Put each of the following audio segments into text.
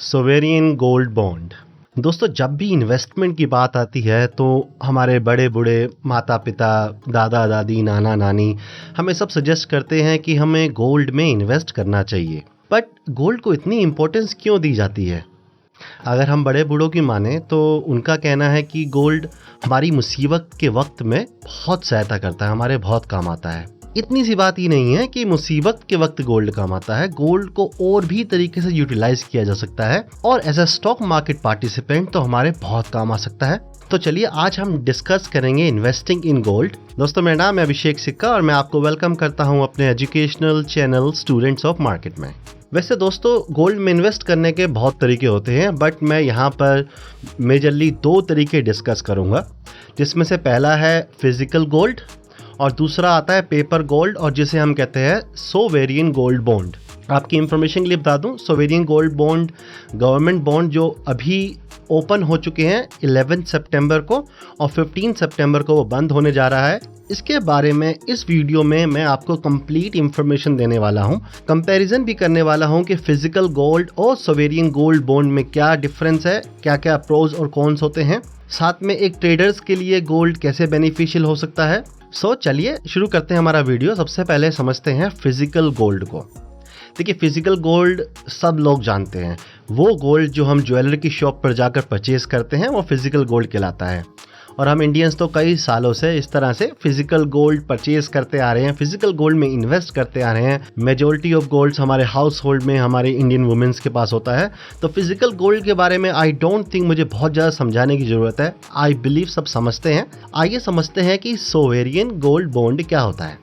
Sovereign gold bond. दोस्तों, जब भी इन्वेस्टमेंट की बात आती है तो हमारे बड़े बूढ़े माता पिता, दादा दादी, नाना नानी हमें सब सजेस्ट करते हैं कि हमें गोल्ड में इन्वेस्ट करना चाहिए। बट गोल्ड को इतनी इम्पोर्टेंस क्यों दी जाती है? अगर हम बड़े बूढ़ों की माने तो उनका कहना है कि गोल्ड हमारी मुसीबत के वक्त में बहुत सहायता करता है, हमारे बहुत काम आता है। इतनी सी बात ही नहीं है कि मुसीबत के वक्त गोल्ड काम आता है, गोल्ड को और भी तरीके से यूटिलाइज किया जा सकता है और as a stock market participant तो हमारे बहुत काम आ सकता है। तो चलिए आज हम डिस्कस करेंगे इन्वेस्टिंग इन गोल्ड। दोस्तों, मेरा नाम है अभिषेक सिक्का और मैं आपको वेलकम करता हूं अपने educational channel students of market में। वैसे दोस्तों, गोल्ड में इन्वेस्ट करने के बहुत तरीके होते हैं, बट मैं यहाँ पर मेजरली दो तरीके डिस्कस करूँगा, जिसमें से पहला है फिजिकल गोल्ड और दूसरा आता है पेपर गोल्ड, और जिसे हम कहते हैं सोवेरियन गोल्ड बॉन्ड। आपकी इंफॉर्मेशन के लिए बता दूं, sovereign gold bond government bond जो अभी ओपन हो चुके हैं 11 सितंबर को और 15 सितंबर को वो बंद होने जा रहा है। इसके बारे में इस वीडियो में मैं आपको कंप्लीट इंफॉर्मेशन देने वाला हूं, कंपैरिजन भी करने वाला हूं कि फिजिकल गोल्ड और सोवेरियन गोल्ड बॉन्ड में क्या डिफरेंस है, क्या क्या प्रोज और कॉन्स होते हैं, साथ में एक ट्रेडर्स के लिए गोल्ड कैसे बेनिफिशियल हो सकता है। चलिए शुरू करते हैं हमारा वीडियो। सबसे पहले समझते हैं फिजिकल गोल्ड को। देखिए, फिजिकल गोल्ड सब लोग जानते हैं, वो गोल्ड जो हम ज्वेलरी की शॉप पर जाकर परचेज करते हैं वो फिजिकल गोल्ड कहलाता है। और हम इंडियंस तो कई सालों से इस तरह से फिजिकल गोल्ड परचेज करते आ रहे हैं, फिजिकल गोल्ड में इन्वेस्ट करते आ रहे हैं। मेजॉरिटी ऑफ गोल्ड्स हमारे हाउस होल्ड में हमारे इंडियन वुमेन्स के पास होता है। तो फिजिकल गोल्ड के बारे में आई डोंट थिंक मुझे बहुत ज़्यादा समझाने की ज़रूरत है, आई बिलीव सब समझते हैं। आइए समझते हैं कि सोवेरियन गोल्ड बॉन्ड क्या होता है।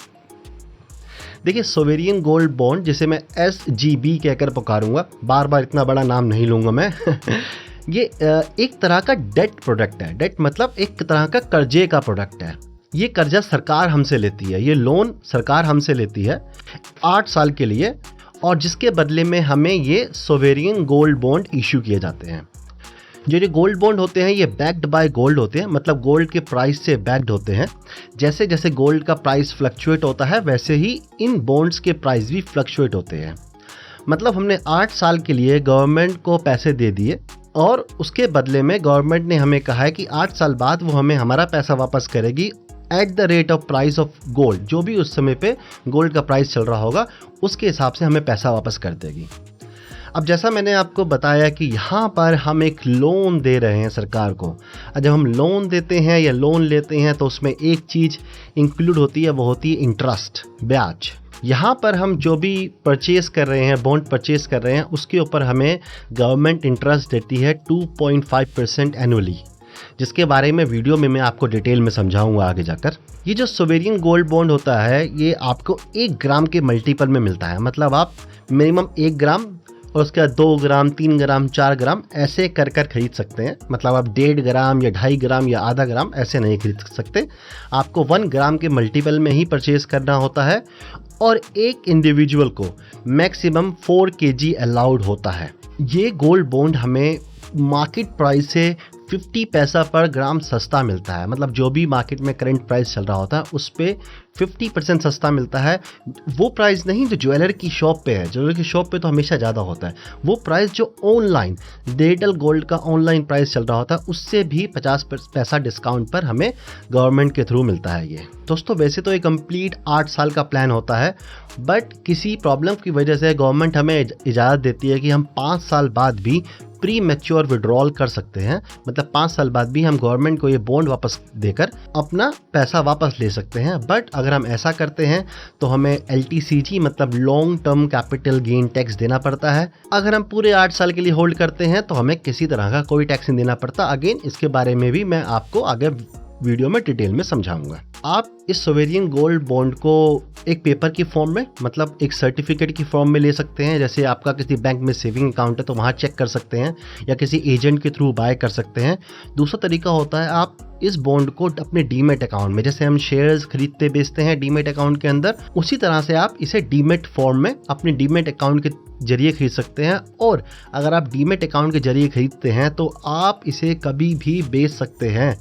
देखिए, सोवेरियन गोल्ड बॉन्ड, जिसे मैं SGB कहकर पुकारूंगा, बार बार इतना बड़ा नाम नहीं लूंगा मैं ये एक तरह का डेट प्रोडक्ट है। डेट मतलब एक तरह का कर्जे का प्रोडक्ट है। ये कर्जा सरकार हमसे लेती है, ये लोन सरकार हमसे लेती है 8 साल के लिए, और जिसके बदले में हमें ये सोवेरियन गोल्ड बॉन्ड इशू किए जाते हैं। जो ये गोल्ड बॉन्ड होते हैं ये बैक्ड बाय गोल्ड होते हैं, मतलब गोल्ड के प्राइस से बैक्ड होते हैं। जैसे जैसे गोल्ड का प्राइस फ्लक्चुएट होता है वैसे ही इन बॉन्ड्स के प्राइस भी फ्लक्चुएट होते हैं। मतलब हमने 8 साल के लिए गवर्नमेंट को पैसे दे दिए और उसके बदले में गवर्नमेंट ने हमें कहा है कि 8 साल बाद वो हमें हमारा पैसा वापस करेगी at the rate of price of gold. जो भी उस समय पे गोल्ड का प्राइस चल रहा होगा उसके हिसाब से हमें पैसा वापस कर देगी। अब जैसा मैंने आपको बताया कि यहाँ पर हम एक लोन दे रहे हैं सरकार को। जब हम लोन देते हैं या लोन लेते हैं तो उसमें एक चीज़ इंक्लूड होती है, वो होती है इंटरेस्ट, ब्याज। यहाँ पर हम जो भी परचेज़ कर रहे हैं, बॉन्ड परचेज़ कर रहे हैं, उसके ऊपर हमें गवर्नमेंट इंटरेस्ट देती है 2.5% एनुअली, जिसके बारे में वीडियो में मैं आपको डिटेल में समझाऊंगा आगे जाकर। ये जो सोवेरियन गोल्ड बॉन्ड होता है ये आपको 1 ग्राम के मल्टीपल में मिलता है। मतलब आप मिनिमम 1 ग्राम और उसके बाद 2 ग्राम, 3 ग्राम, 4 ग्राम ऐसे कर कर खरीद सकते हैं। मतलब आप 1.5 ग्राम या 2.5 ग्राम या आधा ग्राम ऐसे नहीं खरीद सकते, आपको 1 ग्राम के मल्टीपल में ही परचेज करना होता है। और एक इंडिविजुअल को मैक्सिमम 4 kg अलाउड होता है। ये गोल्ड बॉन्ड हमें मार्केट प्राइस से 50 पैसा पर ग्राम सस्ता मिलता है। मतलब जो भी मार्केट में करंट प्राइस चल रहा होता है उस पे 50% सस्ता मिलता है। वो प्राइस नहीं जो ज्वेलर की शॉप पे है, ज्वेलर की शॉप पे तो हमेशा ज़्यादा होता है। वो प्राइस जो ऑनलाइन डिजिटल गोल्ड का ऑनलाइन प्राइस चल रहा होता है उससे भी 50 पैसा डिस्काउंट पर हमें गवर्नमेंट के थ्रू मिलता है ये। दोस्तों, वैसे तो ये कंप्लीट 8 साल का प्लान होता है, बट किसी प्रॉब्लम की वजह से गवर्नमेंट हमें इजाज़त देती है कि हम 5 साल बाद भी प्री मैच्योर विड्रॉल कर सकते हैं। मतलब 5 साल बाद भी हम गवर्नमेंट को ये बॉन्ड वापस देकर अपना पैसा वापस ले सकते हैं। बट अगर हम ऐसा करते हैं तो हमें LTCG मतलब long term capital gain tax देना पड़ता है। अगर हम पूरे 8 साल के लिए होल्ड करते हैं तो हमें किसी तरह का कोई टैक्स नहीं देना पड़ता। अगेन इसके बारे में भी मैं आपको आगे वीडियो में डिटेल में समझाऊंगा। आप इस सोवेरियन गोल्ड बॉन्ड को एक पेपर की फॉर्म में, मतलब एक सर्टिफिकेट की फॉर्म में ले सकते हैं। जैसे आपका किसी बैंक में सेविंग अकाउंट है तो वहाँ चेक कर सकते हैं, या किसी एजेंट के थ्रू बाय कर सकते हैं। दूसरा तरीका होता है आप इस बॉन्ड को अपने डीमेट अकाउंट में, जैसे हम शेयर्स खरीदते बेचते हैं डीमेट अकाउंट के अंदर, उसी तरह से आप इसे डीमेट फॉर्म में अपने डीमेट अकाउंट के जरिए खरीद सकते हैं। और अगर आप डीमेट अकाउंट के जरिए खरीदते हैं तो आप इसे कभी भी बेच सकते हैं।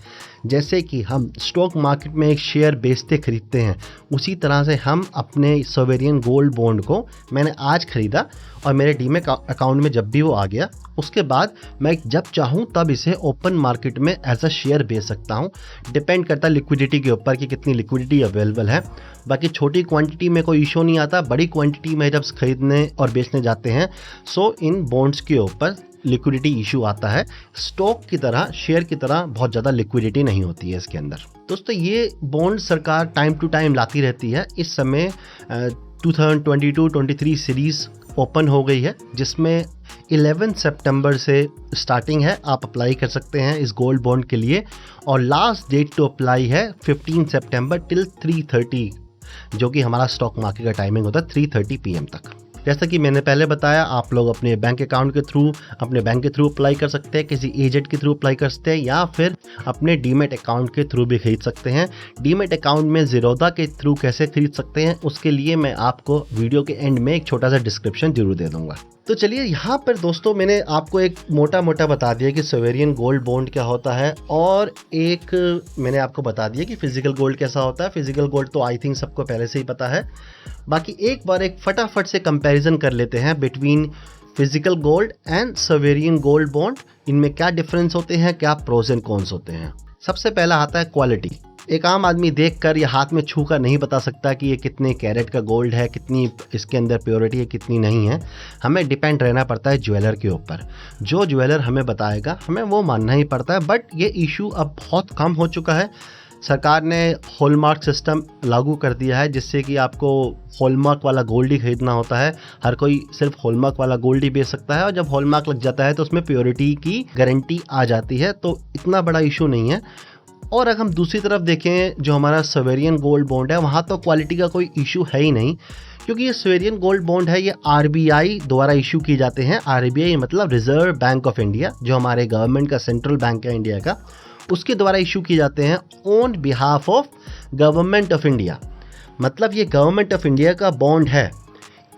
जैसे कि हम स्टॉक मार्केट में एक शेयर बेचते खरीदते हैं, उसी तरह से हम अपने सोवेरियन गोल्ड बॉन्ड को मैंने आज खरीदा और मेरे डीमैट अकाउंट में जब भी वो आ गया, उसके बाद मैं जब चाहूँ तब इसे ओपन मार्केट में एज अ शेयर बेच सकता हूँ। डिपेंड करता है लिक्विडिटी के ऊपर कि कितनी लिक्विडिटी अवेलेबल है। बाकी छोटी क्वांटिटी में कोई इशू नहीं आता, बड़ी क्वांटिटी में जब खरीदने और बेचने जाते हैं सो इन बॉन्ड्स के ऊपर लिक्विडिटी इशू आता है। स्टॉक की तरह, शेयर की तरह बहुत ज़्यादा लिक्विडिटी नहीं होती है इसके अंदर। दोस्तों ये बॉन्ड सरकार टाइम टू टाइम लाती रहती है। इस समय 2022-23 सीरीज़ ओपन हो गई है, जिसमें 11 सितंबर से स्टार्टिंग है। आप अप्लाई कर सकते हैं इस गोल्ड बॉन्ड के लिए और लास्ट डेट टू अप्लाई है 15 सितंबर टिल 3:30, जो कि हमारा स्टॉक मार्केट का टाइमिंग होता है 3:30 PM तक। जैसा कि मैंने पहले बताया, आप लोग अपने बैंक अकाउंट के थ्रू, अपने बैंक के थ्रू अप्लाई कर सकते हैं, किसी एजेंट के थ्रू अप्लाई कर सकते हैं, या फिर अपने डीमैट अकाउंट के थ्रू भी खरीद सकते हैं। डीमैट अकाउंट में ज़ीरोधा के थ्रू कैसे खरीद सकते हैं उसके लिए मैं आपको वीडियो के एंड में एक छोटा सा डिस्क्रिप्शन जरूर दे दूंगा। तो चलिए यहाँ पर दोस्तों मैंने आपको एक मोटा मोटा बता दिया कि सोवेरियन गोल्ड बॉन्ड क्या होता है, और एक मैंने आपको बता दिया कि फिजिकल गोल्ड कैसा होता है। फिजिकल गोल्ड तो आई थिंक सबको पहले से ही पता है। बाकी एक बार एक फटाफट से कंपैरिजन कर लेते हैं between physical gold and sovereign gold bond. इनमें क्या डिफरेंस होते हैं, क्या प्रोज एंड कॉन्स होते हैं। सबसे पहला आता है क्वालिटी। एक आम आदमी देखकर या हाथ में छू कर नहीं बता सकता कि ये कितने कैरेट का गोल्ड है, कितनी इसके अंदर प्योरिटी है, कितनी नहीं है। हमें डिपेंड रहना पड़ता है ज्वेलर के ऊपर। जो ज्वेलर हमें बताएगा हमें वो मानना ही पड़ता है। बट ये इशू अब बहुत कम हो चुका है। सरकार ने हॉलमार्क सिस्टम लागू कर दिया है, जिससे कि आपको हॉलमार्क वाला गोल्ड ही खरीदना होता है। हर कोई सिर्फ हॉलमार्क वाला गोल्ड ही बेच सकता है, और जब हॉलमार्क लग जाता है तो उसमें प्योरिटी की गारंटी आ जाती है, तो इतना बड़ा इशू नहीं है। और अगर हम दूसरी तरफ देखें, जो हमारा सोवेरियन गोल्ड बॉन्ड है, वहाँ तो क्वालिटी का कोई इशू है ही नहीं, क्योंकि ये सोवेरियन गोल्ड बॉन्ड है ये RBI द्वारा इशू किए जाते हैं। RBI मतलब रिजर्व बैंक ऑफ इंडिया, जो हमारे गवर्नमेंट का सेंट्रल बैंक है इंडिया का, उसके द्वारा इशू किए जाते हैं on behalf of government of India. मतलब ये गवर्नमेंट ऑफ इंडिया का बॉन्ड है,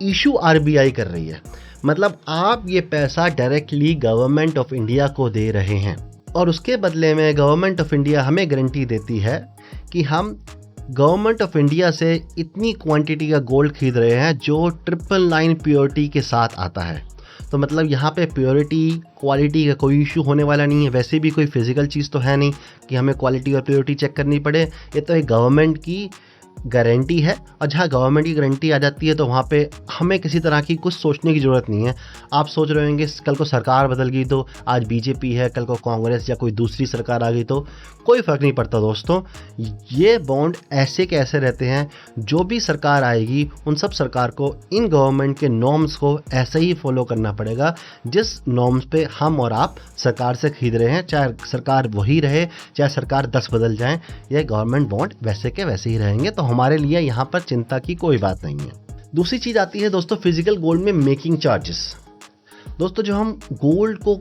इशू RBI कर रही है। मतलब आप ये पैसा डायरेक्टली गवर्नमेंट ऑफ इंडिया को दे रहे हैं, और उसके बदले में गवर्नमेंट ऑफ इंडिया हमें गारंटी देती है कि हम गवर्नमेंट ऑफ इंडिया से इतनी क्वांटिटी का गोल्ड खरीद रहे हैं जो 999 प्योरिटी के साथ आता है। तो मतलब यहाँ पे प्योरिटी, क्वालिटी का कोई इशू होने वाला नहीं है। वैसे भी कोई फिजिकल चीज़ तो है नहीं कि हमें क्वालिटी और प्योरिटी चेक करनी पड़े। ये तो एक गवर्नमेंट की गारंटी है, और जहाँ गवर्नमेंट की गारंटी आ जाती है तो वहाँ पे हमें किसी तरह की कुछ सोचने की ज़रूरत नहीं है। आप सोच रहे होंगे कल को सरकार बदल गई तो, आज BJP है, कल को कांग्रेस या कोई दूसरी सरकार आ गई तो, कोई फ़र्क नहीं पड़ता दोस्तों। ये बॉन्ड ऐसे के ऐसे रहते हैं, जो भी सरकार आएगी उन सब सरकार को इन गवर्नमेंट के नॉर्म्स को ऐसे ही फॉलो करना पड़ेगा जिस नॉर्म्स पे हम और आप सरकार से खरीद रहे हैं। चाहे सरकार वही रहे, चाहे सरकार 10 बदल जाए, ये गवर्नमेंट बॉन्ड वैसे के वैसे ही रहेंगे। तो हमारे लिए यहाँ पर चिंता की कोई बात नहीं है। दूसरी चीज़ आती है दोस्तों फिजिकल गोल्ड में मेकिंग चार्जेस। दोस्तों जो हम गोल्ड को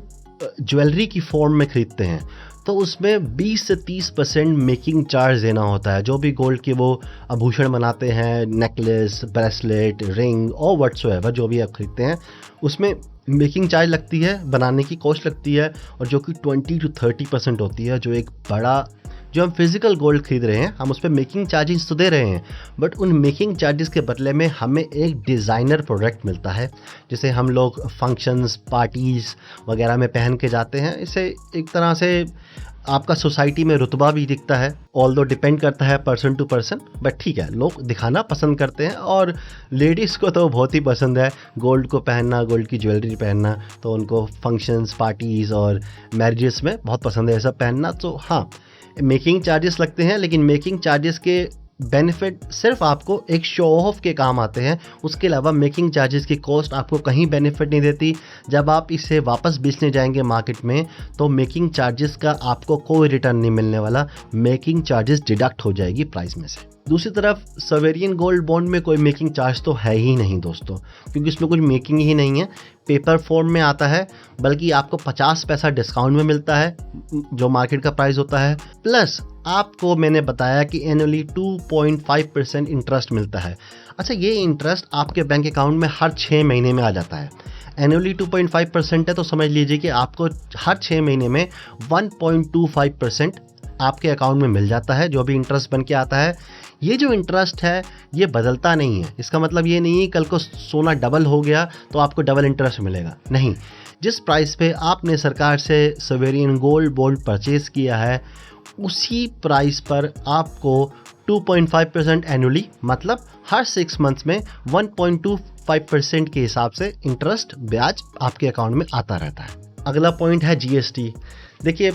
ज्वेलरी की फॉर्म में खरीदते हैं तो उसमें 20 से 30% मेकिंग चार्ज देना होता है। जो भी गोल्ड के वो आभूषण बनाते हैं, नेकलेस, ब्रेसलेट, रिंग और व्हाट्सोएवर जो भी आप खरीदते हैं, उसमें मेकिंग चार्ज लगती है, बनाने की कॉस्ट लगती है, और जो कि 20 to 30% होती है। जो एक बड़ा, जो हम फिजिकल गोल्ड खरीद रहे हैं हम उस पर मेकिंग चार्जेस तो दे रहे हैं, बट उन मेकिंग चार्जेस के बदले में हमें एक डिज़ाइनर प्रोडक्ट मिलता है, जिसे हम लोग फंक्शंस, पार्टीज़ वगैरह में पहन के जाते हैं। इससे एक तरह से आपका सोसाइटी में रुतबा भी दिखता है, ऑल्दो डिपेंड करता है पर्सन टू पर्सन, बट ठीक है, लोग दिखाना पसंद करते हैं। और लेडीज़ को तो बहुत ही पसंद है गोल्ड को पहनना, गोल्ड की ज्वेलरी पहनना, तो उनको फंक्शंस, पार्टीज़ और मैरिजेस में बहुत पसंद है ये सब पहनना। तो हाँ, मेकिंग चार्जेस लगते हैं, लेकिन मेकिंग चार्जेस के बेनिफिट सिर्फ आपको एक शो ऑफ के काम आते हैं। उसके अलावा मेकिंग चार्जेस की कॉस्ट आपको कहीं बेनिफिट नहीं देती। जब आप इसे वापस बेचने जाएंगे मार्केट में तो मेकिंग चार्जेस का आपको कोई रिटर्न नहीं मिलने वाला, मेकिंग चार्जेस डिडक्ट हो जाएगी प्राइस में से। दूसरी तरफ सोवेरियन गोल्ड बॉन्ड में कोई मेकिंग चार्ज तो है ही नहीं दोस्तों, क्योंकि इसमें कुछ मेकिंग ही नहीं है, पेपर फॉर्म में आता है, बल्कि आपको 50 पैसा डिस्काउंट में मिलता है जो मार्केट का प्राइस होता है। प्लस आपको मैंने बताया कि एनुअली 2.5% इंटरेस्ट मिलता है। अच्छा, ये इंटरेस्ट आपके बैंक अकाउंट में हर 6 महीने में आ जाता है। एनुअली 2.5% है तो समझ लीजिए कि आपको हर 6 महीने में 1.25% आपके अकाउंट में मिल जाता है, जो भी इंटरेस्ट बन के आता है। ये जो इंटरेस्ट है ये बदलता नहीं है। इसका मतलब ये नहीं है कल को सोना डबल हो गया तो आपको डबल इंटरेस्ट मिलेगा, नहीं। जिस प्राइस पे आपने सरकार से सॉवरेन गोल्ड बॉन्ड परचेज किया है उसी प्राइस पर आपको 2.5% एनुअली, मतलब हर 6 मंथ्स में 1.25% के हिसाब से इंटरेस्ट ब्याज आपके अकाउंट में आता रहता है। अगला पॉइंट है जीएसटी। देखिए,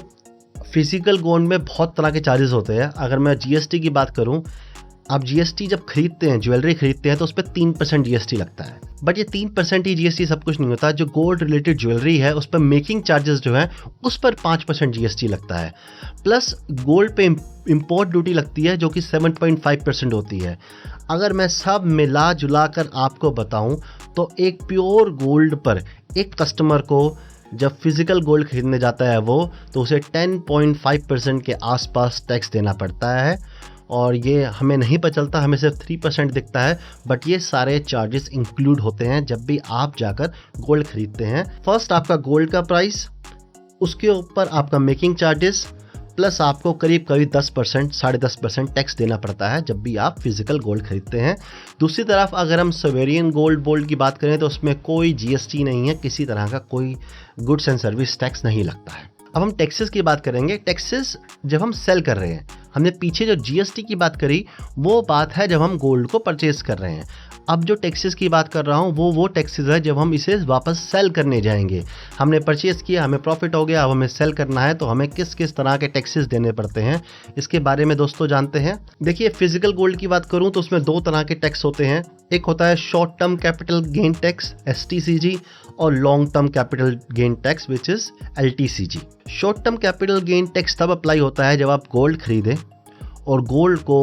फिजिकल गोल्ड में बहुत तरह के चार्जेस होते हैं। अगर मैं जीएसटी की बात करूं, आप जीएसटी जब खरीदते हैं, ज्वेलरी खरीदते हैं, तो उस पर 3% जीएसटी लगता है। बट ये 3% ही जीएसटी सब कुछ नहीं होता। जो गोल्ड रिलेटेड ज्वेलरी है उस पर मेकिंग चार्जेस जो है उस पर 5% जीएसटी लगता है। प्लस गोल्ड पे इंपोर्ट ड्यूटी लगती है जो कि 7.5% होती है। अगर मैं सब मिला जुला कर आपको बताऊं तो एक प्योर गोल्ड पर एक कस्टमर को जब फिजिकल गोल्ड खरीदने जाता है वो, तो उसे 10.5% के आसपास टैक्स देना पड़ता है। और ये हमें नहीं पता चलता, हमें सिर्फ 3% दिखता है। बट ये सारे चार्जेस इंक्लूड होते हैं जब भी आप जाकर गोल्ड खरीदते हैं। फर्स्ट आपका गोल्ड का प्राइस, उसके ऊपर आपका मेकिंग चार्जेस, प्लस आपको करीब 10%, 10.5% टैक्स देना पड़ता है जब भी आप फिजिकल गोल्ड खरीदते हैं। दूसरी तरफ अगर हम सॉवरेन गोल्ड बॉन्ड की बात करें तो उसमें कोई जीएसटी नहीं है, किसी तरह का कोई गुड्स एंड सर्विस टैक्स नहीं लगता है। अब हम टैक्सेस की बात करेंगे। टैक्सेस जब हम सेल कर रहे हैं, हमने पीछे जो जीएसटी की बात करी वो बात है जब हम गोल्ड को परचेज कर रहे हैं। अब जो टैक्सेस की बात कर रहा हूँ वो टैक्सेस है जब हम इसे वापस सेल करने जाएंगे। हमने परचेज किया, हमें प्रॉफिट हो गया, अब हमें सेल करना है तो हमें किस किस तरह के टैक्सेस देने पड़ते हैं, इसके बारे में दोस्तों जानते हैं। देखिए, फिजिकल गोल्ड की बात करूँ तो उसमें 2 तरह के टैक्स होते हैं। एक होता है short term capital gain tax STCG और long term capital gain tax which is LTCG। Short term capital gain tax तब अप्लाई होता है जब आप गोल्ड खरीदें और गोल्ड को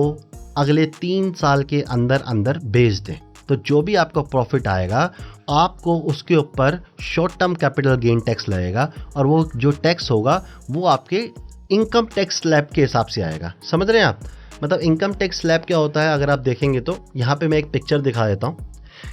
अगले 3 साल के अंदर अंदर बेच दें। तो जो भी आपका प्रॉफिट आएगा आपको उसके ऊपर short term capital gain tax लगेगा, और वो जो टैक्स होगा वो आपके इनकम टैक्स स्लैब के हिसाब से आएगा। समझ रहे हैं आप? मतलब इनकम टैक्स स्लैब क्या होता है, अगर आप देखेंगे तो यहाँ पे मैं एक पिक्चर दिखा देता हूँ।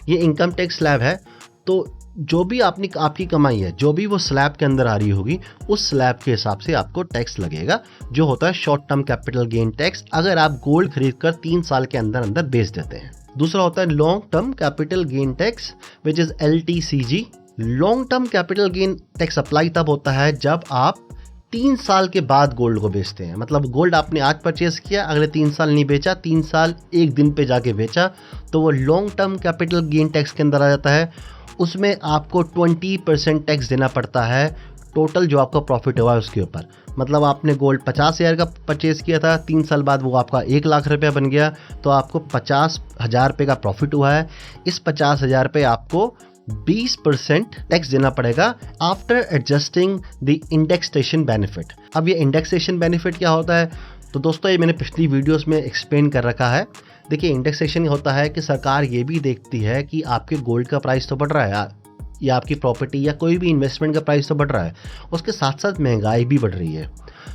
ये इनकम टैक्स स्लैब है, तो जो भी आपकी कमाई है, जो भी वो स्लैब के अंदर आ रही होगी, उस स्लैब के हिसाब से आपको टैक्स लगेगा, जो होता है short term capital gain tax, अगर आप गोल्ड खरीद कर 3 साल के अंदर अंदर बेच देते हैं। दूसरा होता है long term capital gain tax which is LTCG। Long term capital gain tax apply तब होता है जब आप 3 साल के बाद गोल्ड को बेचते हैं। मतलब गोल्ड आपने आज परचेज किया, अगले 3 साल नहीं बेचा, 3 साल 1 दिन पे जाके बेचा, तो वो long term capital gain tax के अंदर आ जाता है। उसमें आपको 20% टैक्स देना पड़ता है टोटल जो आपका प्रॉफिट हुआ है उसके ऊपर। मतलब आपने गोल्ड 50,000 का परचेज़ किया था, 3 साल बाद वो आपका 1 लाख रुपया बन गया, तो आपको 50,000 रुपये का प्रॉफिट हुआ है। इस 50,000 पे आपको 20% टैक्स देना पड़ेगा after adjusting the indexation benefit. अब ये इंडेक्सेशन बेनिफिट क्या होता है, तो दोस्तों ये मैंने पिछली वीडियोस में एक्सप्लेन कर रखा है। देखिए, इंडेक्सेशन होता है कि सरकार ये भी देखती है कि आपके गोल्ड का प्राइस तो बढ़ रहा है या आपकी प्रॉपर्टी या कोई भी इन्वेस्टमेंट का प्राइस तो बढ़ रहा है, उसके साथ साथ महंगाई भी बढ़ रही है।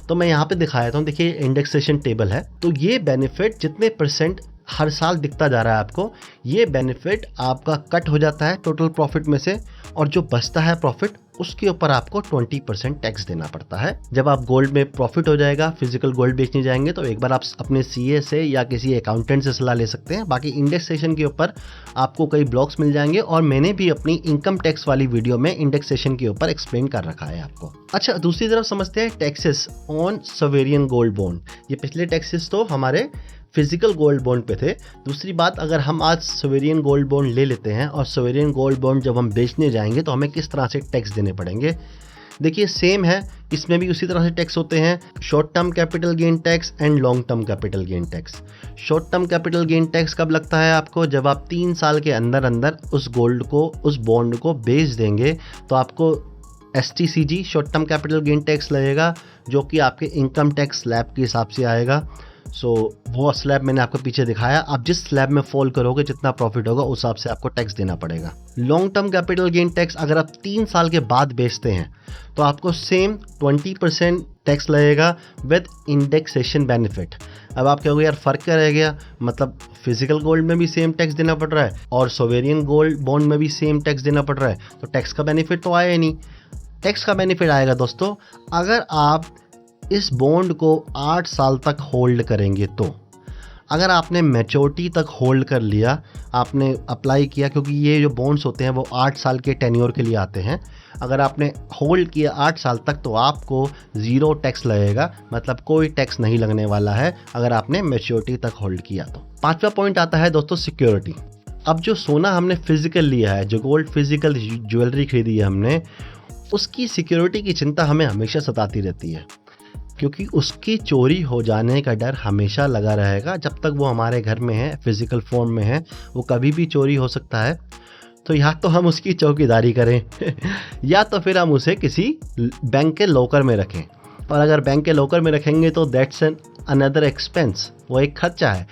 तो मैं यहाँ पे दिखाया था, देखिए इंडेक्सेशन टेबल है, तो ये बेनिफिट जितने परसेंट हर साल दिखता जा रहा है आपको, ये बेनिफिट आपका कट हो जाता है टोटल प्रॉफिट में से, और जो बचता है प्रॉफिट उसके ऊपर आपको 20% टैक्स देना पड़ता है। जब आप गोल्ड में प्रॉफिट हो जाएगा, फिजिकल गोल्ड बेचने जाएंगे, तो एक बार आप अपने CA से या किसी अकाउंटेंट से सलाह ले सकते हैं। बाकी इंडेक्सेशन के ऊपर आपको कई ब्लॉग्स मिल जाएंगे, और मैंने भी अपनी इनकम टैक्स वाली वीडियो में इंडेक्सेशन के ऊपर एक्सप्लेन कर रखा है आपको। अच्छा, दूसरी तरफ समझते हैं taxes on sovereign gold bond. ये पिछले टैक्सेस तो हमारे फिजिकल गोल्ड बॉन्ड पे थे। दूसरी बात, अगर हम आज सॉवरेन गोल्ड बॉन्ड ले लेते हैं और सॉवरेन गोल्ड बॉन्ड जब हम बेचने जाएंगे तो हमें किस तरह से टैक्स देने पड़ेंगे, देखिए सेम है, इसमें भी उसी तरह से टैक्स होते हैं। Short term capital gain tax and long term capital gain tax. Short term capital gain tax कब लगता है आपको, जब आप 3 साल के अंदर अंदर उस गोल्ड को, उस बॉन्ड को बेच देंगे, तो आपको STCG short term capital gain tax लगेगा, जो कि आपके इनकम टैक्स स्लैब के हिसाब से आएगा। वो स्लैब मैंने आपको पीछे दिखाया, आप जिस स्लैब में फॉल करोगे जितना प्रॉफिट होगा उस हिसाब से आपको टैक्स देना पड़ेगा। Long term capital gain tax अगर आप 3 साल के बाद बेचते हैं तो आपको सेम 20% टैक्स लगेगा विद इंडेक्सेशन बेनिफिट। अब आप कहोगे यार फ़र्क क्या रह गया, मतलब फिजिकल गोल्ड में भी सेम टैक्स देना पड़ रहा है और सॉवरेन गोल्ड बॉन्ड में भी सेम टैक्स देना पड़ रहा है, तो टैक्स का बेनिफिट तो आया ही नहीं। टैक्स का बेनिफिट आएगा दोस्तों अगर आप इस बॉन्ड को 8 साल तक होल्ड करेंगे तो अगर आपने मैच्योरिटी तक होल्ड कर लिया, आपने अप्लाई किया, क्योंकि ये जो बॉन्ड्स होते हैं वो 8 साल के टेन्योर के लिए आते हैं। अगर आपने होल्ड किया 8 साल तक तो आपको ज़ीरो टैक्स लगेगा, मतलब कोई टैक्स नहीं लगने वाला है अगर आपने मैच्योरिटी तक होल्ड किया तो। पांचवा पॉइंट आता है दोस्तों सिक्योरिटी। अब जो सोना हमने फिजिकल लिया है, जो गोल्ड फिजिकल ज्वेलरी खरीदी है हमने, उसकी सिक्योरिटी की चिंता हमें हमेशा सताती रहती है, क्योंकि उसकी चोरी हो जाने का डर हमेशा लगा रहेगा। जब तक वो हमारे घर में है, फिजिकल फॉर्म में है, वो कभी भी चोरी हो सकता है। तो या तो हम उसकी चौकीदारी करें या तो फिर हम उसे किसी बैंक के लॉकर में रखें। और अगर बैंक के लॉकर में रखेंगे तो दैट्स एन अनदर एक्सपेंस, वो एक खर्चा है।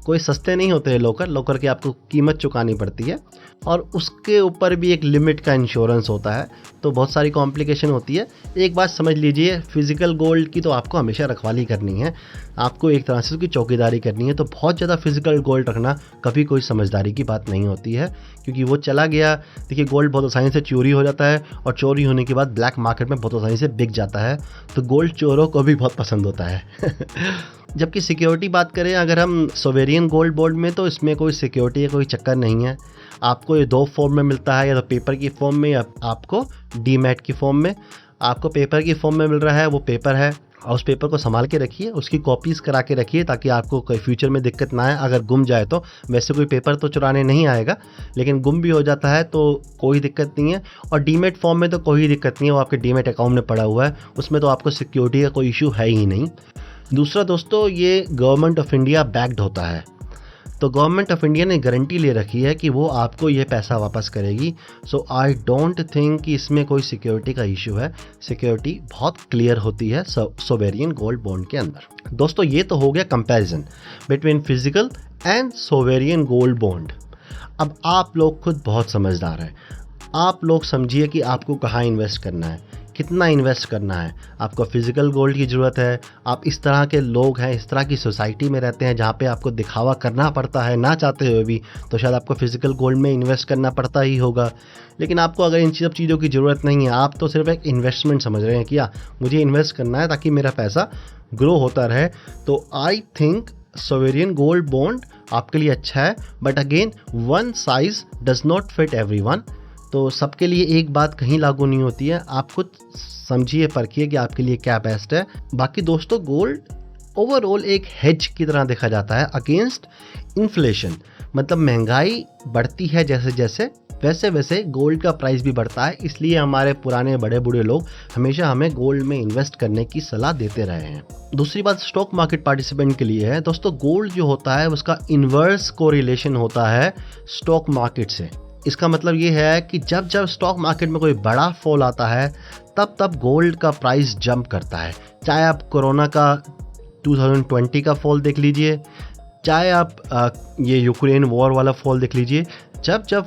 कोई सस्ते नहीं होते हैं लॉकर की आपको कीमत चुकानी पड़ती है, और उसके ऊपर भी एक लिमिट का इंश्योरेंस होता है, तो बहुत सारी कॉम्प्लिकेशन होती है। एक बात समझ लीजिए, फिजिकल गोल्ड की तो आपको हमेशा रखवाली करनी है, आपको एक तरह से उसकी चौकीदारी करनी है। तो बहुत ज़्यादा फिजिकल गोल्ड रखना कभी कोई समझदारी की बात नहीं होती है, क्योंकि वो चला गया। देखिए, गोल्ड बहुत आसानी से चोरी हो जाता है, और चोरी होने के बाद ब्लैक मार्केट में बहुत आसानी से बिक जाता है, तो गोल्ड चोरों को भी बहुत पसंद होता है जबकि सिक्योरिटी बात करें अगर हम सोवेरियन गोल्ड बॉन्ड में, तो इसमें कोई सिक्योरिटी का कोई चक्कर नहीं है। आपको ये दो फॉर्म में मिलता है, या तो पेपर की फॉर्म में या आपको डीमैट की फॉर्म में। आपको पेपर की फॉर्म में मिल रहा है, वो पेपर है, और उस पेपर को संभाल के रखिए, उसकी कॉपीज़ करा के रखिए, ताकि आपको कोई फ्यूचर में दिक्कत ना आए। अगर गुम जाए तो, वैसे कोई पेपर तो चुराने नहीं आएगा, लेकिन गुम भी हो जाता है तो कोई दिक्कत नहीं है। और डीमैट फॉर्म में तो कोई दिक्कत नहीं है, वो आपके डीमैट अकाउंट में पड़ा हुआ है, उसमें तो आपको सिक्योरिटी का कोई इशू है ही नहीं। दूसरा दोस्तों, ये गवर्नमेंट ऑफ इंडिया बैक्ड होता है, तो गवर्नमेंट ऑफ इंडिया ने गारंटी ले रखी है कि वो आपको ये पैसा वापस करेगी। सो आई डोंट थिंक कि इसमें कोई सिक्योरिटी का इशू है। सिक्योरिटी बहुत क्लियर होती है सोवेरियन गोल्ड बॉन्ड के अंदर। दोस्तों, ये तो हो गया comparison between physical and sovereign gold bond. अब आप लोग खुद बहुत समझदार हैं, आप लोग समझिए कि आपको कहाँ इन्वेस्ट करना है, कितना इन्वेस्ट करना है। आपको फिजिकल गोल्ड की ज़रूरत है, आप इस तरह के लोग हैं, इस तरह की सोसाइटी में रहते हैं जहाँ पे आपको दिखावा करना पड़ता है ना चाहते हुए भी, तो शायद आपको फिजिकल गोल्ड में इन्वेस्ट करना पड़ता ही होगा। लेकिन आपको अगर इन सब चीज़ों की ज़रूरत नहीं है, आप तो सिर्फ एक इन्वेस्टमेंट समझ रहे हैं कि मुझे इन्वेस्ट करना है ताकि मेरा पैसा ग्रो होता रहे, तो I think sovereign gold bond आपके लिए अच्छा है। But again, one size does not fit everyone, तो सबके लिए एक बात कहीं लागू नहीं होती है। आप खुद समझिए, परखिए कि आपके लिए क्या बेस्ट है। बाकी दोस्तों, गोल्ड ओवरऑल एक हेज की तरह देखा जाता है अगेंस्ट इन्फ्लेशन, मतलब महंगाई बढ़ती है जैसे जैसे, वैसे वैसे गोल्ड का प्राइस भी बढ़ता है। इसलिए हमारे पुराने बड़े बूढ़े लोग हमेशा हमें गोल्ड में इन्वेस्ट करने की सलाह देते रहे हैं। दूसरी बात स्टॉक मार्केट पार्टिसिपेंट के लिए है। दोस्तों, गोल्ड जो होता है उसका इन्वर्स कोरिलेशन होता है स्टॉक मार्केट से। इसका मतलब ये है कि जब जब स्टॉक मार्केट में कोई बड़ा फॉल आता है, तब तब गोल्ड का प्राइस जंप करता है। चाहे आप कोरोना का 2020 का फॉल देख लीजिए, चाहे आप ये यूक्रेन वॉर वाला फॉल देख लीजिए, जब जब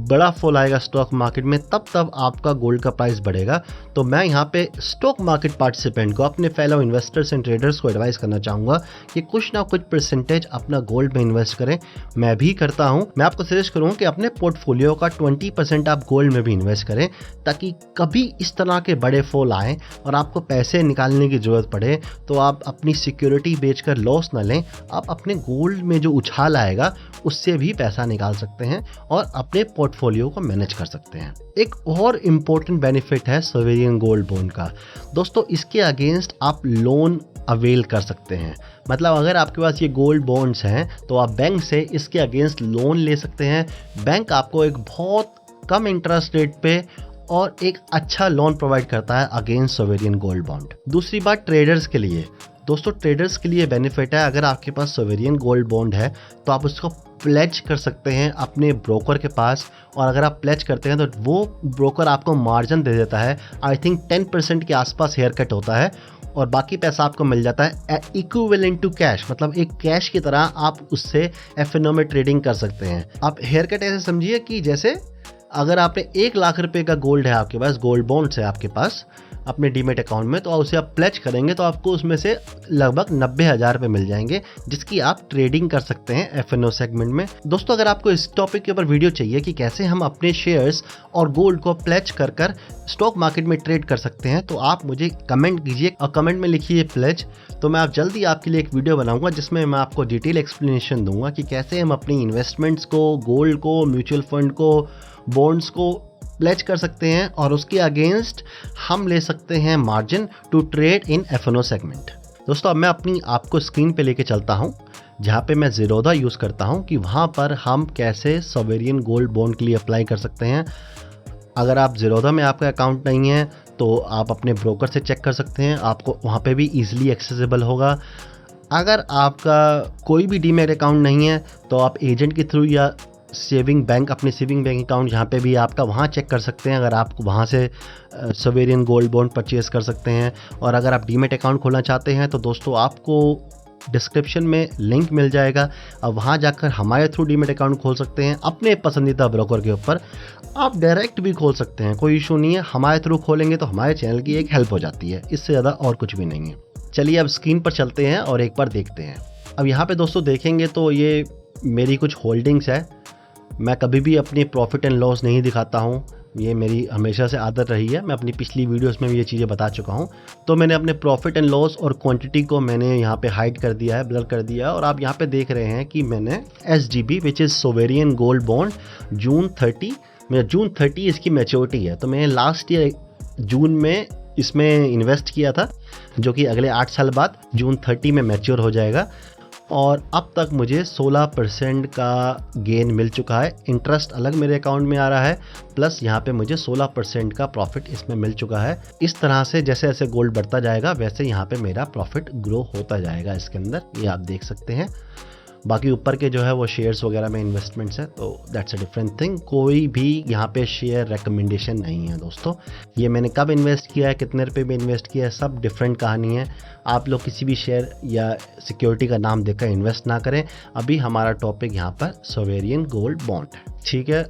बड़ा फॉल आएगा स्टॉक मार्केट में, तब तब आपका गोल्ड का प्राइस बढ़ेगा। तो मैं यहाँ पे स्टॉक मार्केट पार्टिसिपेंट को, अपने फेलो इन्वेस्टर्स एंड ट्रेडर्स को एडवाइस करना चाहूँगा कि कुछ ना कुछ परसेंटेज अपना गोल्ड में इन्वेस्ट करें। मैं भी करता हूँ। मैं आपको सजेस्ट करूँ कि अपने पोर्टफोलियो का 20% आप गोल्ड में भी इन्वेस्ट करें, ताकि कभी इस तरह के बड़े फॉल आएँ और आपको पैसे निकालने की ज़रूरत पड़े तो आप अपनी सिक्योरिटी बेचकर लॉस ना लें। आप अपने गोल्ड में जो उछाल आएगा उससे भी पैसा निकाल सकते हैं और अपने पोर्टफोलियो को मैनेज कर सकते हैं। एक और इम्पोर्टेंट बेनिफिट है सोवेरियन गोल्ड बॉन्ड का। दोस्तों, इसके अगेंस्ट आप लोन अवेल कर सकते हैं। मतलब अगर आपके पास ये गोल्ड बॉन्ड्स हैं तो आप बैंक से इसके अगेंस्ट लोन ले सकते हैं। बैंक आपको एक बहुत कम इंटरेस्ट रेट पे और एक अच्छा लोन प्रोवाइड करता है अगेंस्ट सोवेरियन गोल्ड बॉन्ड। दूसरी बात ट्रेडर्स के लिए। दोस्तों, ट्रेडर्स के लिए बेनिफिट है, अगर आपके पास सोवेरियन गोल्ड बॉन्ड है तो आप उसको प्लेज कर सकते हैं अपने ब्रोकर के पास, और अगर आप प्लेज करते हैं तो वो ब्रोकर आपको मार्जिन दे देता है। आई थिंक 10% के आसपास हेयर कट होता है, और बाकी पैसा आपको मिल जाता है इक्विवेलेंट टू कैश, मतलब एक कैश की तरह आप उससे एफएनओ में ट्रेडिंग कर सकते हैं। आप हेयर कट ऐसे समझिए कि जैसे अगर आपने 1 लाख रुपए का गोल्ड है आपके पास, गोल्ड बॉन्ड्स है आपके पास, अपने डीमेट अकाउंट में, तो उसे आप प्लेज करेंगे तो आपको उसमें से लगभग 90,000 रुपये मिल जाएंगे, जिसकी आप ट्रेडिंग कर सकते हैं एफएनओ सेगमेंट में। दोस्तों अगर आपको इस टॉपिक के ऊपर वीडियो चाहिए कि कैसे हम अपने शेयर्स और गोल्ड को प्लेज कर कर स्टॉक मार्केट में ट्रेड कर सकते हैं, तो आप मुझे कमेंट कीजिए और कमेंट में लिखिए प्लेज, तो मैं आप जल्दी आपके लिए एक वीडियो बनाऊंगा जिसमें मैं आपको डिटेल एक्सप्लेनेशन दूंगा कि कैसे हम अपनी इन्वेस्टमेंट्स को, गोल्ड को, म्यूचुअल फंड को, बॉन्ड्स को प्लेज कर सकते हैं और उसके अगेंस्ट हम ले सकते हैं margin to trade in FnO segment. दोस्तों अब मैं अपनी आपको स्क्रीन पे लेके चलता हूं जहां पे मैं ज़ीरोधा यूज़ करता हूं कि वहां पर हम कैसे सोवेरियन गोल्ड बॉन्ड के लिए अप्लाई कर सकते हैं। अगर आप ज़ीरोधा में आपका अकाउंट नहीं है तो आप अपने ब्रोकर से चेक कर सकते हैं, आपको वहाँ पे भी ईजिली एक्सेसिबल होगा। अगर आपका कोई भी डीमैट अकाउंट नहीं है तो आप एजेंट के थ्रू या सेविंग बैंक, अपने सेविंग बैंक अकाउंट जहाँ पे भी आपका, वहाँ चेक कर सकते हैं। अगर आप वहाँ से सोवेरियन गोल्ड बॉन्ड परचेज़ कर सकते हैं। और अगर आप डीमैट अकाउंट खोलना चाहते हैं तो दोस्तों आपको डिस्क्रिप्शन में लिंक मिल जाएगा, अब वहाँ जाकर हमारे थ्रू डीमैट अकाउंट खोल सकते हैं अपने पसंदीदा ब्रोकर के ऊपर। आप डायरेक्ट भी खोल सकते हैं, कोई इशू नहीं है। हमारे थ्रू खोलेंगे तो हमारे चैनल की एक हेल्प हो जाती है, इससे ज़्यादा और कुछ भी नहीं है। चलिए अब स्क्रीन पर चलते हैं और एक बार देखते हैं। अब यहाँ पे दोस्तों देखेंगे तो ये मेरी कुछ होल्डिंग्स है। मैं कभी भी अपनी प्रॉफिट एंड लॉस नहीं दिखाता हूँ, ये मेरी हमेशा से आदत रही है। मैं अपनी पिछली वीडियोस में भी ये चीज़ें बता चुका हूँ। तो मैंने अपने प्रॉफिट एंड लॉस और क्वांटिटी को मैंने यहाँ पे हाइड कर दिया है, ब्लर कर दिया है। और आप यहाँ पे देख रहे हैं कि मैंने SGB which is sovereign gold bond June 30 इसकी मैच्योरिटी है। तो मैंने लास्ट ईयर जून में इसमें इन्वेस्ट किया था, जो कि अगले 8 साल बाद जून 30 में मैच्योर हो जाएगा। और अब तक मुझे 16% का गेन मिल चुका है। इंटरेस्ट अलग मेरे अकाउंट में आ रहा है, प्लस यहाँ पे मुझे 16% का प्रॉफिट इसमें मिल चुका है। इस तरह से जैसे जैसे गोल्ड बढ़ता जाएगा वैसे यहाँ पे मेरा प्रॉफिट ग्रो होता जाएगा इसके अंदर, ये आप देख सकते हैं। बाकी ऊपर के जो है वो शेयर्स वगैरह में इन्वेस्टमेंट्स है, तो दैट्स अ डिफरेंट थिंग। कोई भी यहाँ पे शेयर रिकमेंडेशन नहीं है दोस्तों। ये मैंने कब इन्वेस्ट किया है, कितने रुपए में इन्वेस्ट किया है, सब डिफरेंट कहानी है। आप लोग किसी भी शेयर या सिक्योरिटी का नाम देखकर इन्वेस्ट ना करें। अभी हमारा टॉपिक यहाँ पर सोवेरियन गोल्ड बॉन्ड है, ठीक है।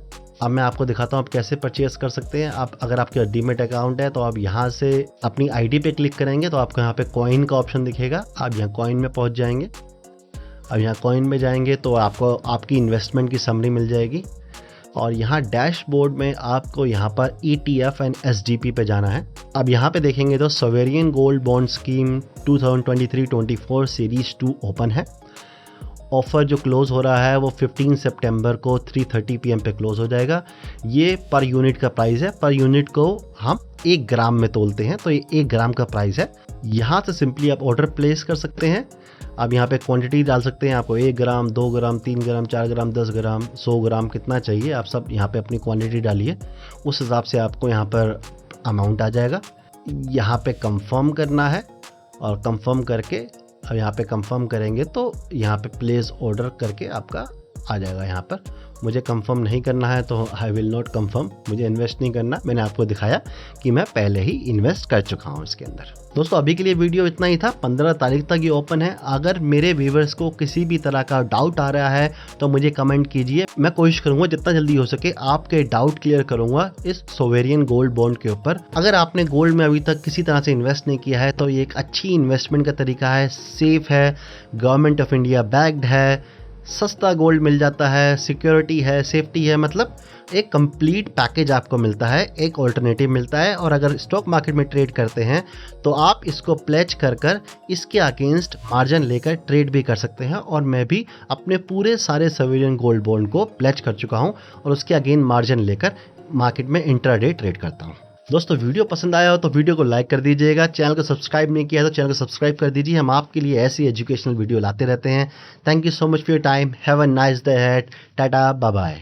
अब मैं आपको दिखाता हूँ आप कैसे परचेस कर सकते हैं। आप अगर आपके डीमैट अकाउंट है तो आप यहाँ से अपनी ID पे क्लिक करेंगे तो आपको यहाँ पे कॉइन का ऑप्शन दिखेगा। आप यहाँ कॉइन में पहुँच जाएंगे। अब यहाँ कॉइन में जाएंगे तो आपको आपकी इन्वेस्टमेंट की समरी मिल जाएगी और यहाँ डैशबोर्ड में आपको यहाँ पर ETF एंड SGP पे जाना है। अब यहाँ पे देखेंगे तो sovereign gold bond scheme 2023-24 series 2 open है। ऑफ़र जो क्लोज़ हो रहा है वो 15 सितंबर को 3:30 PM पे क्लोज़ हो जाएगा। ये पर यूनिट का प्राइस है, पर यूनिट को हम 1 ग्राम में तोलते हैं, तो ये 1 ग्राम का प्राइस है। यहाँ से सिंपली आप ऑर्डर प्लेस कर सकते हैं। अब यहाँ पे क्वांटिटी डाल सकते हैं, आपको 1 ग्राम, 2 ग्राम, 3 ग्राम, 4 ग्राम, 10 ग्राम, 100 ग्राम कितना चाहिए आप सब यहाँ पे अपनी क्वांटिटी डालिए, उस हिसाब से आपको यहाँ पर अमाउंट आ जाएगा। यहाँ पे कंफर्म करना है और कंफर्म करके अब यहाँ पे कंफर्म करेंगे तो यहाँ पे प्लेस ऑर्डर करके आपका आ जाएगा। यहाँ पर मुझे कंफर्म नहीं करना है तो आई विल नॉट कंफर्म, मुझे इन्वेस्ट नहीं करना। मैंने आपको दिखाया कि मैं पहले ही इन्वेस्ट कर चुका हूँ इसके अंदर। दोस्तों अभी के लिए वीडियो इतना ही था। 15 तारीख तक ये ओपन है। अगर मेरे व्यूवर्स को किसी भी तरह का डाउट आ रहा है तो मुझे कमेंट कीजिए, मैं कोशिश करूंगा जितना जल्दी हो सके आपके डाउट क्लियर करूंगा इस सोवेरियन गोल्ड बॉन्ड के ऊपर। अगर आपने गोल्ड में अभी तक किसी तरह से इन्वेस्ट नहीं किया है तो ये एक अच्छी इन्वेस्टमेंट का तरीका है, सेफ है, गवर्नमेंट ऑफ इंडिया बैक्ड है, सस्ता गोल्ड मिल जाता है, सिक्योरिटी है, सेफ्टी है, मतलब एक कंप्लीट पैकेज आपको मिलता है, एक ऑल्टरनेटिव मिलता है। और अगर स्टॉक मार्केट में ट्रेड करते हैं तो आप इसको प्लेज कर इसके अगेंस्ट मार्जिन लेकर ट्रेड भी कर सकते हैं। और मैं भी अपने पूरे सारे सोवेरियन गोल्ड बॉन्ड को प्लेज कर चुका हूं और उसके अगेंस्ट मार्जिन लेकर मार्केट में इंट्राडे ट्रेड करता हूं। दोस्तों वीडियो पसंद आया हो तो वीडियो को लाइक कर दीजिएगा, चैनल को सब्सक्राइब नहीं किया है तो चैनल को सब्सक्राइब कर दीजिए। हम आपके लिए ऐसी एजुकेशनल वीडियो लाते रहते हैं। Thank you so much for your time, have a nice day ahead, tata, bye bye.